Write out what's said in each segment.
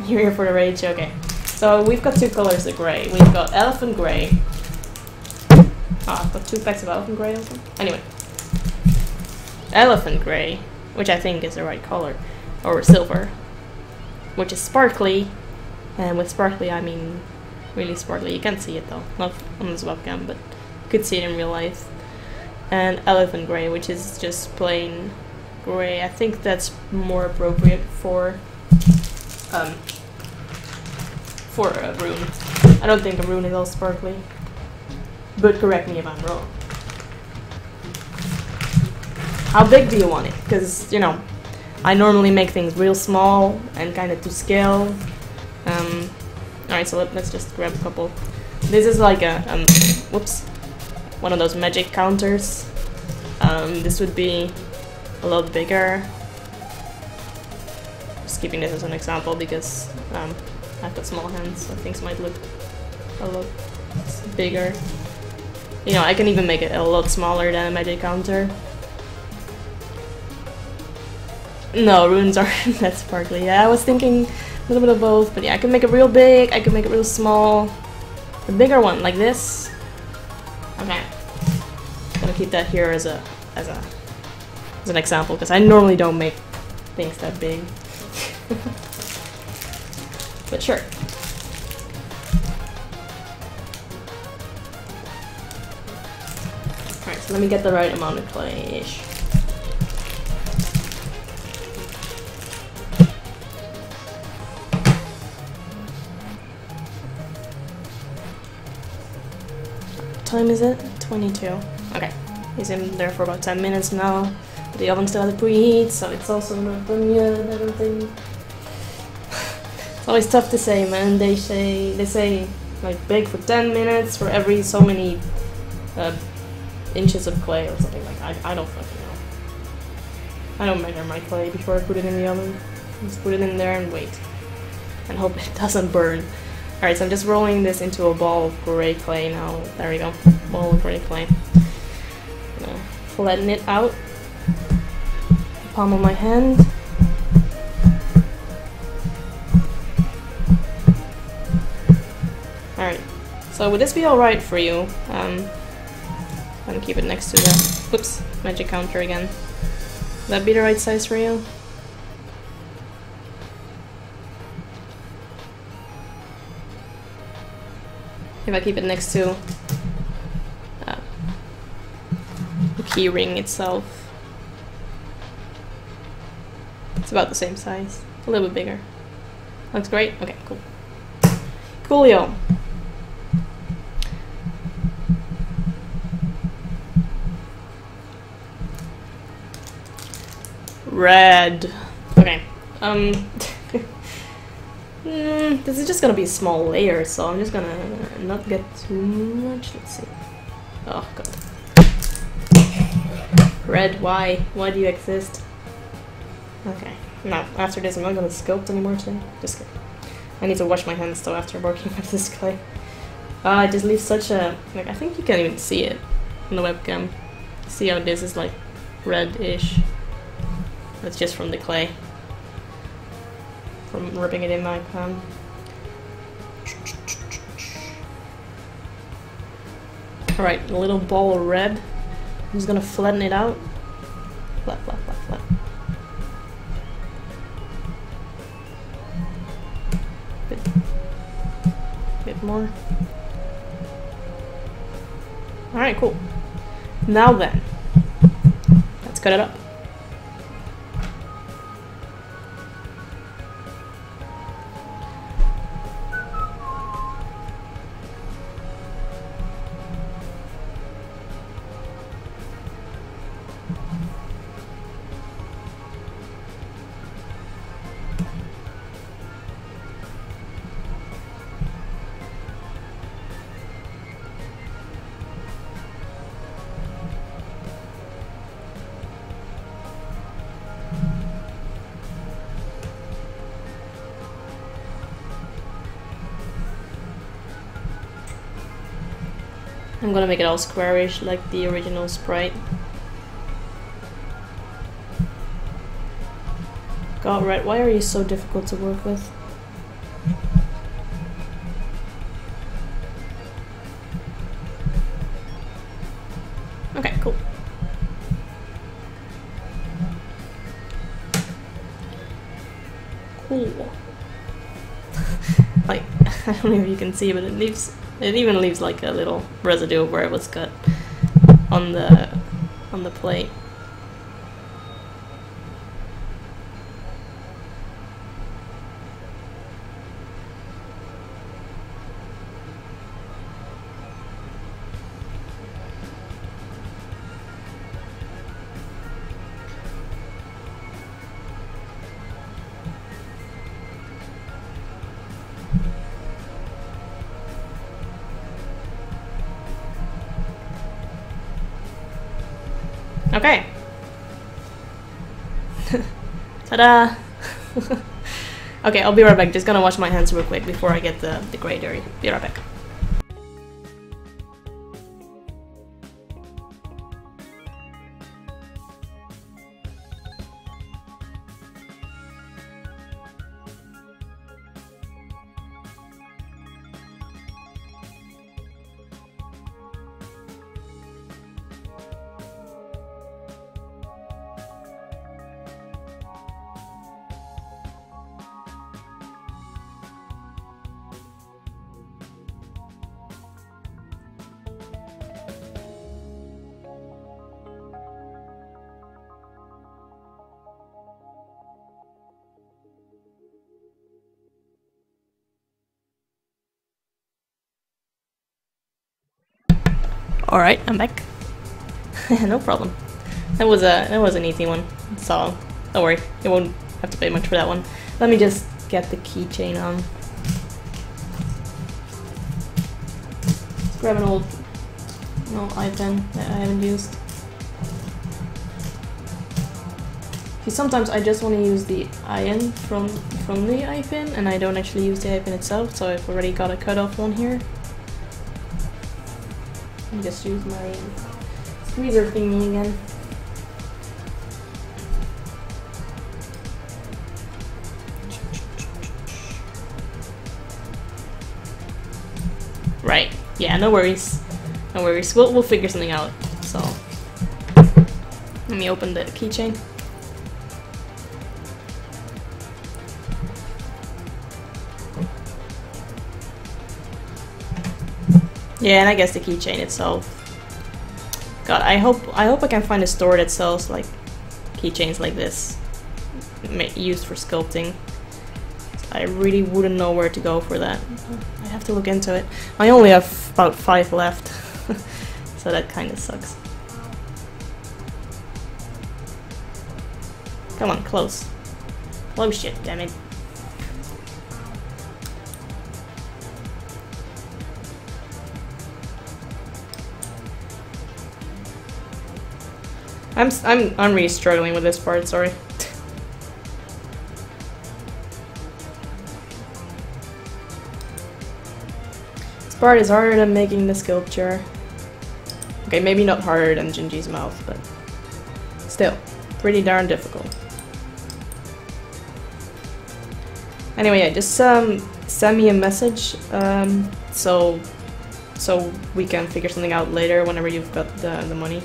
You're here for the rage? Okay. So we've got two colors of grey. We've got elephant grey. Oh, I've got 2 packs of elephant grey also. Anyway. Elephant grey, which I think is the right color. Or silver. Which is sparkly. And with sparkly I mean really sparkly. You can't see it though. Not on this webcam, but you could see it in real life. And elephant grey, which is just plain grey. I think that's more appropriate for a rune. I don't think a rune is all sparkly, but correct me if I'm wrong. How big do you want it? Because, you know, I normally make things real small and kind of to scale. Alright, so let's just grab a couple. This is like a, whoops, one of those magic counters. This would be a lot bigger. Just keeping this as an example because I've got small hands, so things might look a lot bigger. You know, I can even make it a lot smaller than a magic counter. No, runes aren't that sparkly. Yeah, I was thinking a little bit of both, but yeah, I can make it real big, I can make it real small. The bigger one, like this. Okay. I'm gonna keep that here as an example, because I normally don't make things that big. But sure. Alright, so let me get the right amount of clay-ish. What time is it? 22. Okay. He's in there for about 10 minutes now. The oven still has a preheat, so it's also not done yet, I don't think. It's always tough to say, man. They say like bake for 10 minutes for every so many inches of clay or something like that. I don't fucking know. I don't measure my clay before I put it in the oven. Just put it in there and wait. And hope it doesn't burn. Alright, so I'm just rolling this into a ball of gray clay now. There we go. Ball of gray clay. I'm gonna flatten it out. The palm of my hand. Alright, so would this be alright for you? I'm gonna keep it next to the, whoops, magic counter again. Would that be the right size for you? If I keep it next to the key ring itself. It's about the same size, a little bit bigger. Looks great? Okay, cool. Coolio. Red. Okay. This is just gonna be a small layer, so I'm just gonna not get too much. Let's see. Oh god. Red, why? Why do you exist? Okay. Now, after this, I'm not gonna sculpt anymore today. Just kidding. I need to wash my hands though after working with this clay. It just leaves such a, like, I think you can't even see it in the webcam. See how this is like red-ish. That's just from the clay. From rubbing it in my pan. Alright, a little ball of red. I'm just gonna flatten it out. Flat, flat, flat, flat. Bit more. Alright, cool. Now then, let's cut it up. I'm gonna make it all squarish like the original sprite. God, Red, why are you so difficult to work with? Ooh. Like, I don't know if you can see, but it even leaves like a little residue of where it was cut on the plate. Okay. Ta-da! Okay, I'll be right back. Just gonna wash my hands real quick before I get the gray dairy. Be right back. Alright, I'm back. No problem. That was an easy one. So don't worry, you won't have to pay much for that one. Let me just get the keychain on. Let's grab an old eye pen that I haven't used. See, sometimes I just want to use the iron from the eye pin, and I don't actually use the eye pin itself, so I've already got a cut-off one here. Let me just use my squeezer thingy again. Right. Yeah, no worries. No worries. We'll figure something out. So let me open the keychain. Yeah, and I guess the keychain itself. God, I hope I can find a store that sells like keychains like this, used for sculpting. I really wouldn't know where to go for that. I have to look into it. I only have about 5 left, so that kind of sucks. Come on, close. Close shit, damn it. I'm really struggling with this part, sorry. This part is harder than making the sculpture. Okay, maybe not harder than Gingy's mouth, but still, pretty darn difficult. Anyway, yeah, just send me a message so we can figure something out later whenever you've got the money.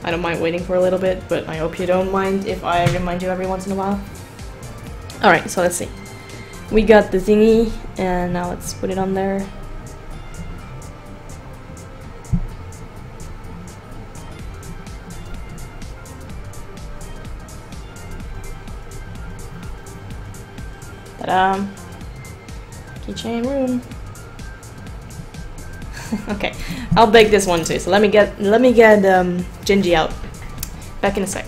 I don't mind waiting for a little bit, but I hope you don't mind if I remind you every once in a while. Alright, so let's see. We got the thingy, and now let's put it on there. Ta-da! Keychain Rune. Okay, I'll bake this one too. So let me get Gingy out. Back in a sec.